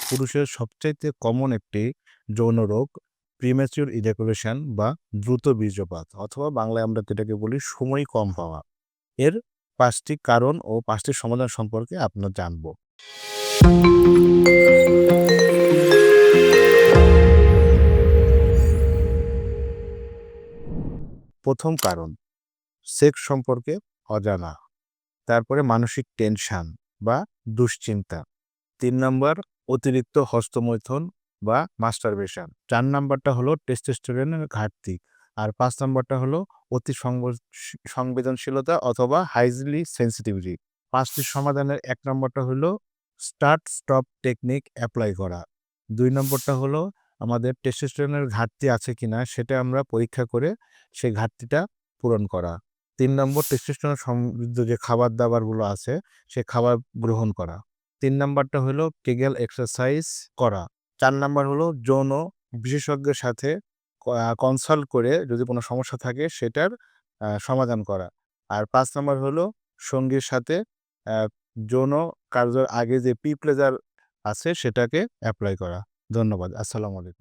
পুরুষের সবচাইতে কমন একটি যৌন রোগ প্রিম্যাচিউর ইজাকুলেশন বা দ্রুত বীর্যপাত, অথবা বাংলায় আমরা যেটাকে বলি সময় কম হওয়া। এর ৫টি কারণ ও ৫টি সমাধান সম্পর্কে আপনারা জানব। প্রথম কারণ, সেক্স সম্পর্কে অজানা। তারপরে মানসিক টেনশন বা দুশ্চিন্তা। ৩ নাম্বার, অতিরিক্ত হস্তমৈথুন বা মাস্টারবেশন। ৪ নাম্বারটা হলো টেস্টোস্টেরনের ঘাটতি। আর ৫ নাম্বারটা হলো অতি সংবেদনশীলতা অথবা হাইলি সেনসিটিভিটি। ৫টি সমাধানের ১ নম্বরটা হলো স্টার্ট স্টপ টেকনিক এপ্লাই করা। ২ নম্বরটা হলো আমাদের টেস্টোস্টেরনের ঘাটতি আছে কিনা সেটা আমরা পরীক্ষা করে সেই ঘাটতিটা পূরণ করা। ৩ নম্বর, টেস্টোস্টেরন সমৃদ্ধ যে খাবার-দাবারগুলো আছে সে খাবার গ্রহণ করা। ৩ নাম্বারটা হলো কেগেল এক্সারসাইজ করা। ৪ নাম্বার হলো যৌন বিশেষজ্ঞের সাথে কনসাল্ট করে যদি কোনো সমস্যা থাকে সেটার সমাধান করা। আর ৫ নাম্বার হলো সঙ্গীর সাথে আ যৌন কার্যের আগে যে প্রি প্লেজার আছে সেটাকে এপ্লাই করা। ধন্যবাদ। আসসালামু আলাইকুম।